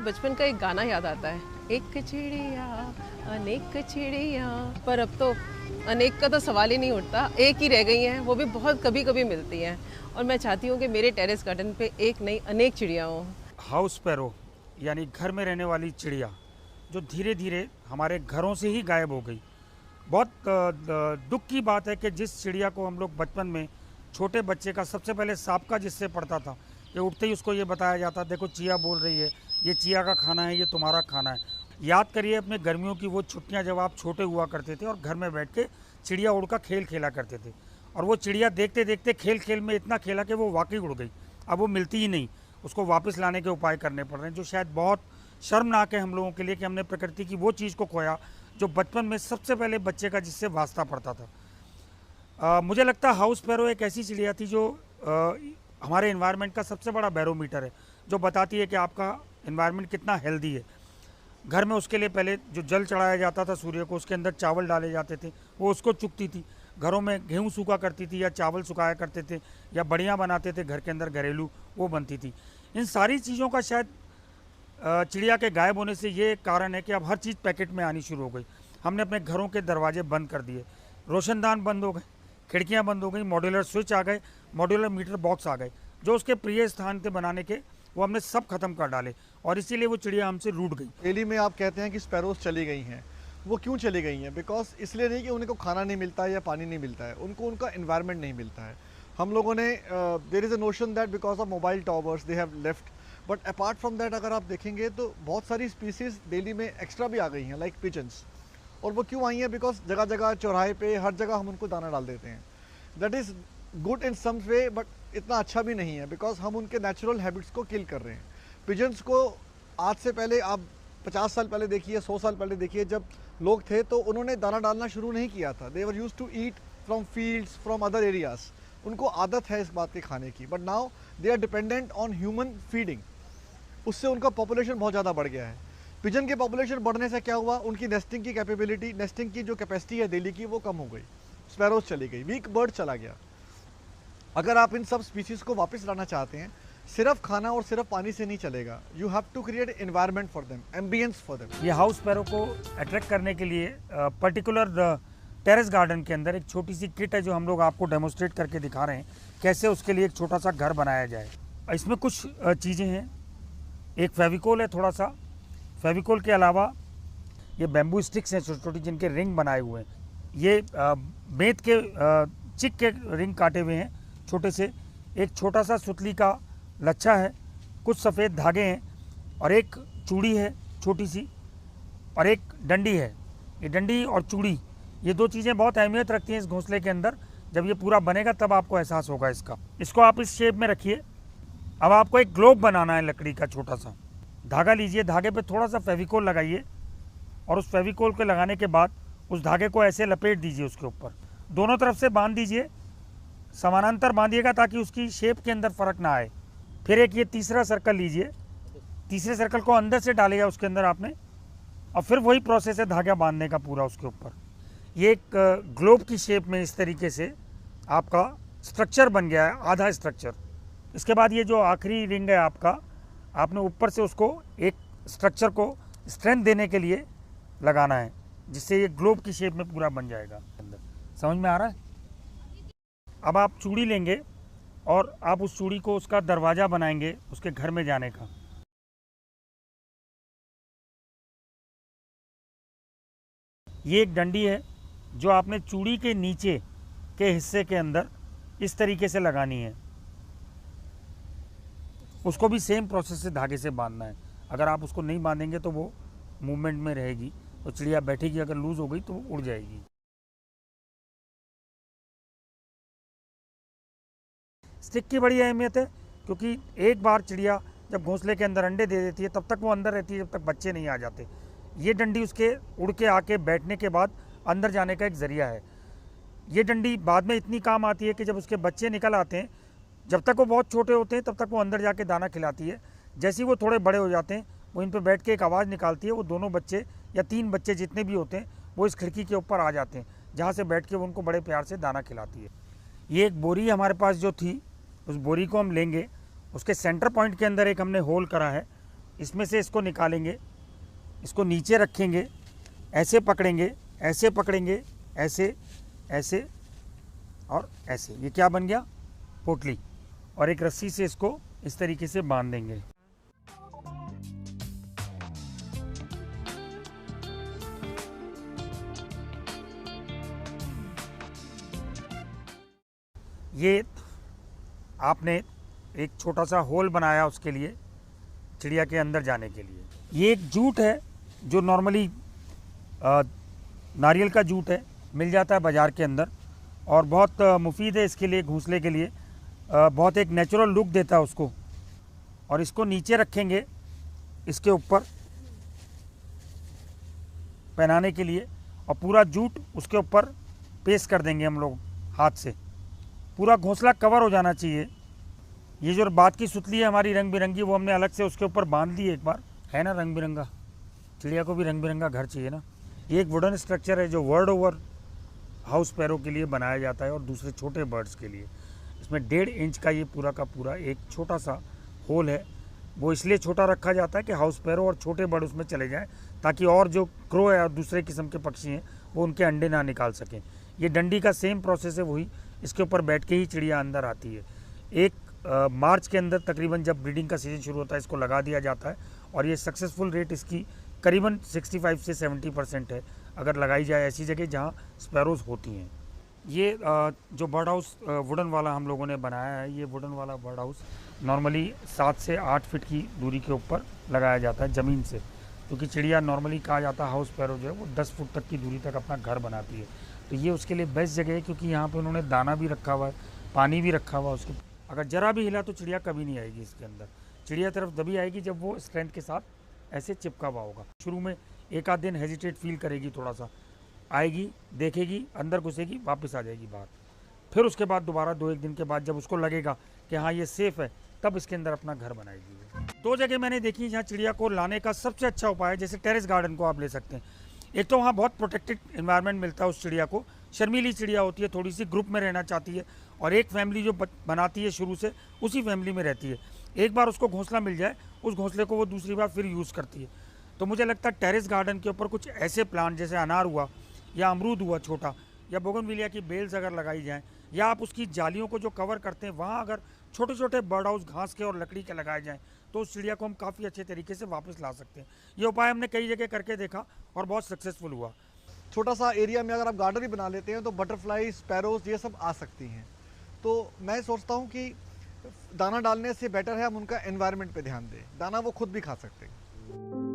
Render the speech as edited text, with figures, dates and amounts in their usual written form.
बचपन का एक गाना याद आता है, एक चिड़िया अनेक चिड़िया। पर अब तो अनेक का तो सवाल ही नहीं उठता, एक ही रह गई हैं, वो भी बहुत कभी कभी मिलती हैं। और मैं चाहती हूँ कि मेरे टेरेस गार्डन पे एक नहीं अनेक चिड़िया हों। हाउस पैरो यानी घर में रहने वाली चिड़िया जो धीरे धीरे हमारे घरों से ही गायब हो गई। बहुत दुख की बात है कि जिस चिड़िया को हम लोग बचपन में छोटे बच्चे का सबसे पहले साबका जिससे पड़ता था, ये उठते ही उसको ये बताया जाता, देखो चिया बोल रही है, ये चिया का खाना है, ये तुम्हारा खाना है। याद करिए अपने गर्मियों की वो छुट्टियां जब आप छोटे हुआ करते थे और घर में बैठ के चिड़िया उड़ का खेल खेला करते थे। और वो चिड़िया देखते देखते खेल खेल में इतना खेला कि वो वाकई उड़ गई, अब वो मिलती ही नहीं। उसको वापस लाने के उपाय करने पड़ रहे हैं, जो शायद बहुत शर्मनाक है हम लोगों के लिए कि हमने प्रकृति की वो चीज़ को खोया जो बचपन में सबसे पहले बच्चे का जिससे वास्ता पड़ता था। मुझे लगता है हाउस पैरो एक ऐसी चिड़िया थी जो हमारे इन्वायरमेंट का सबसे बड़ा बैरोमीटर है, जो बताती है कि आपका इन्वायरमेंट कितना हेल्दी है। घर में उसके लिए पहले जो जल चढ़ाया जाता था सूर्य को, उसके अंदर चावल डाले जाते थे, वो उसको चुगती थी। घरों में गेहूँ सूखा करती थी या चावल सुखाया करते थे या बढ़िया बनाते थे घर के अंदर घरेलू, वो बनती थी। इन सारी चीज़ों का शायद चिड़िया के गायब होने से ये कारण है कि अब हर चीज़ पैकेट में आनी शुरू हो गई। हमने अपने घरों के दरवाजे बंद कर दिए, रोशनदान बंद हो गए, खिड़कियां बंद हो गई, मॉड्यूलर स्विच आ गए, मॉड्यूलर मीटर बॉक्स आ गए, जो उसके प्रिय स्थान थे बनाने के वो हमने सब खत्म कर डाले और इसीलिए वो चिड़िया हमसे रूठ गई। दिल्ली में आप कहते हैं कि स्पैरोज चली गई हैं, वो क्यों चली गई हैं? बिकॉज इसलिए नहीं कि उनको खाना नहीं मिलता है या पानी नहीं मिलता है, उनको उनका इन्वायरमेंट नहीं मिलता है। हम लोगों ने there is a notion that because of mobile towers they have left, but apart from that अगर आप देखेंगे तो बहुत सारी स्पीसीज दिल्ली में एक्स्ट्रा भी आ गई हैं, लाइक पिजन्स। और वो क्यों आई हैं? बिकॉज जगह जगह चौराहे पे हर जगह हम उनको दाना डाल देते हैं। That is good in some way, but इतना अच्छा भी नहीं है बिकॉज हम उनके नेचुरल हैबिट्स को किल कर रहे हैं। पिजन्स को आज से पहले आप 50 साल पहले देखिए, 100 साल पहले देखिए, जब लोग थे तो उन्होंने दाना डालना शुरू नहीं किया था। They were used to eat from fields, from other areas, उनको आदत है इस बात के खाने की। But now they are dependent on human feeding, उससे उनका पॉपुलेशन बहुत ज़्यादा बढ़ गया है। पिजन के पॉपुलेशन बढ़ने से क्या हुआ? उनकी नेस्टिंग की कैपेबिलिटी, नेस्टिंग की जो कैपेसिटी है दिल्ली की, वो कम हो गई। स्पैरोज चली गई, वीक बर्ड चला गया। अगर आप इन सब स्पीसीज को वापस लाना चाहते हैं, सिर्फ खाना और सिर्फ पानी से नहीं चलेगा। You have to create environment for them, ambience for them. ये हाउस पैरो को अट्रैक्ट करने के लिए पर्टिकुलर टेरेस गार्डन के अंदर एक छोटी सी किट है जो हम लोग आपको डेमोस्ट्रेट करके दिखा रहे हैं कैसे उसके लिए एक छोटा सा घर बनाया जाए। इसमें कुछ चीज़ें हैं, एक फेविकोल है, थोड़ा सा फेविकोल के अलावा ये बैम्बू स्टिक्स हैं छोटी छोटी जिनके रिंग बनाए हुए हैं। ये बेंत के चिक के रिंग काटे हुए हैं छोटे से। एक छोटा सा सुतली का लच्छा है, कुछ सफ़ेद धागे हैं और एक चूड़ी है छोटी सी और एक डंडी है। ये डंडी और चूड़ी, ये दो चीज़ें बहुत अहमियत रखती हैं इस घोंसले के अंदर। जब ये पूरा बनेगा तब आपको एहसास होगा इसका। इसको आप इस शेप में रखिए। अब आपको एक ग्लोब बनाना है लकड़ी का, छोटा सा धागा लीजिए, धागे पे थोड़ा सा फेविकोल लगाइए और उस फेविकोल को लगाने के बाद उस धागे को ऐसे लपेट दीजिए, उसके ऊपर दोनों तरफ से बांध दीजिए, समानांतर बांधिएगा ताकि उसकी शेप के अंदर फ़र्क ना आए। फिर एक ये तीसरा सर्कल लीजिए, तीसरे सर्कल को अंदर से डालेगा उसके अंदर आपने, और फिर वही प्रोसेस है धागा बांधने का पूरा उसके ऊपर। ये एक ग्लोब की शेप में इस तरीके से आपका स्ट्रक्चर बन गया है, आधा स्ट्रक्चर। इसके बाद ये जो आखिरी रिंग है आपका, आपने ऊपर से उसको एक स्ट्रक्चर को स्ट्रेंथ देने के लिए लगाना है, जिससे ये ग्लोब की शेप में पूरा बन जाएगा अंदर। समझ में आ रहा है? अब आप चूड़ी लेंगे और आप उस चूड़ी को उसका दरवाज़ा बनाएंगे उसके घर में जाने का। ये एक डंडी है जो आपने चूड़ी के नीचे के हिस्से के अंदर इस तरीके से लगानी है। उसको भी सेम प्रोसेस से धागे से बांधना है। अगर आप उसको नहीं बांधेंगे तो वो मूवमेंट में रहेगी, तो चिड़िया बैठेगी, अगर लूज़ हो गई तो वो उड़ जाएगी। स्टिक की बड़ी अहमियत है, क्योंकि एक बार चिड़िया जब घोंसले के अंदर अंडे दे देती है तब तक वो अंदर रहती है जब तक बच्चे नहीं आ जाते। ये डंडी उसके उड़ के आके बैठने के बाद अंदर जाने का एक ज़रिया है। ये डंडी बाद में इतनी काम आती है कि जब उसके बच्चे निकल आते हैं, जब तक वो बहुत छोटे होते हैं तब तक वो अंदर जाके दाना खिलाती है। जैसे ही वो थोड़े बड़े हो जाते हैं वो इन पर बैठ के एक आवाज़ निकालती है, वो दोनों बच्चे या 3 बच्चे जितने भी होते हैं वो इस खिड़की के ऊपर आ जाते हैं, जहाँ से बैठ के वो उनको बड़े प्यार से दाना खिलाती है। ये एक बोरी हमारे पास जो थी, उस बोरी को हम लेंगे, उसके सेंटर पॉइंट के अंदर एक हमने होल करा है इसमें से इसको निकालेंगे, इसको नीचे रखेंगे, ऐसे पकड़ेंगे, ऐसे पकड़ेंगे, ऐसे ऐसे और ऐसे। ये क्या बन गया? पोटली। और एक रस्सी से इसको इस तरीके से बांध देंगे। ये आपने एक छोटा सा होल बनाया उसके लिए, चिड़िया के अंदर जाने के लिए। ये एक जूट है जो नॉर्मली नारियल का जूट है, मिल जाता है बाज़ार के अंदर और बहुत मुफीद है इसके लिए, घोंसले के लिए। बहुत एक नेचुरल लुक देता है उसको। और इसको नीचे रखेंगे इसके ऊपर पहनाने के लिए और पूरा जूट उसके ऊपर पेस्ट कर देंगे हम लोग हाथ से। पूरा घोंसला कवर हो जाना चाहिए। ये जो बात की सुतली है हमारी रंग बिरंगी, वो हमने अलग से उसके ऊपर बांध दी एक बार, है ना रंग बिरंगा। चिड़िया को भी रंग बिरंगा घर चाहिए ना। ये एक वुडन स्ट्रक्चर है जो वर्ल्ड ओवर हाउस पैरों के लिए बनाया जाता है और दूसरे छोटे बर्ड्स के लिए। इसमें 1.5 इंच का ये पूरा का पूरा एक छोटा सा होल है। वो इसलिए छोटा रखा जाता है कि हाउस पैरों और छोटे बर्ड उसमें चले जाएं, ताकि और जो क्रो है और दूसरे किस्म के पक्षी हैं वो उनके अंडे ना निकाल सकें। ये डंडी का सेम प्रोसेस है, वही इसके ऊपर बैठ के ही चिड़िया अंदर आती है। एक मार्च के अंदर तकरीबन जब ब्रीडिंग का सीज़न शुरू होता है इसको लगा दिया जाता है और ये सक्सेसफुल रेट इसकी करीबन 65 से 70% है, अगर लगाई जाए ऐसी जगह जहाँ स्पैरोज़ होती हैं। ये जो बर्ड हाउस वुडन वाला हम लोगों ने बनाया है, ये वुडन वाला बर्ड हाउस नॉर्मली 7 से 8 फीट की दूरी के ऊपर लगाया जाता है ज़मीन से, क्योंकि चिड़िया नॉर्मली कहा जाता है हाउस पैरो जो है वो 10 फुट तक की दूरी तक अपना घर बनाती है। तो ये उसके लिए बेस्ट जगह है, क्योंकि यहाँ पे उन्होंने दाना भी रखा हुआ है, पानी भी रखा हुआ है उसके। अगर ज़रा भी हिला तो चिड़िया कभी नहीं आएगी इसके अंदर। चिड़िया तरफ तभी आएगी जब वो स्ट्रेंथ के साथ ऐसे चिपका हुआ होगा। शुरू में एक आध दिन हेजिटेट फील करेगी, थोड़ा सा आएगी, देखेगी, अंदर घुसेगी, वापस आ जाएगी बाहर। फिर उसके बाद दोबारा 2-1 दिन के बाद जब उसको लगेगा कि हाँ ये सेफ़ है, तब इसके अंदर अपना घर बनाएगी। 2 जगह मैंने देखी जहाँ चिड़िया को लाने का सबसे अच्छा उपाय है, जैसे टेरेस गार्डन को आप ले सकते हैं। एक तो वहाँ बहुत प्रोटेक्टेड इन्वायरमेंट मिलता है उस चिड़िया को। शर्मीली चिड़िया होती है, थोड़ी सी ग्रुप में रहना चाहती है और एक फैमिली जो बनाती है शुरू से उसी फैमिली में रहती है। एक बार उसको घोंसला मिल जाए, उस घोंसले को वो दूसरी बार फिर यूज़ करती है। तो मुझे लगता है टेरेस गार्डन के ऊपर कुछ ऐसे प्लांट जैसे अनार हुआ या अमरूद हुआ छोटा, या बोगनविलिया की बेल्स अगर लगाई जाएँ, या आप उसकी जालियों को जो कवर करते हैं वहाँ अगर छोटे छोटे बर्ड हाउस घास के और लकड़ी के लगाए जाएँ, तो उस चिड़िया को हम काफ़ी अच्छे तरीके से वापस ला सकते हैं। ये उपाय हमने कई जगह करके देखा और बहुत सक्सेसफुल हुआ। छोटा सा एरिया में अगर आप गार्डन ही बना लेते हैं तो बटरफ्लाई, स्पैरोज ये सब आ सकती हैं। तो मैं सोचता हूँ कि दाना डालने से बेटर है हम उनका एनवायरनमेंट पे ध्यान दें। दाना वो खुद भी खा सकते हैं।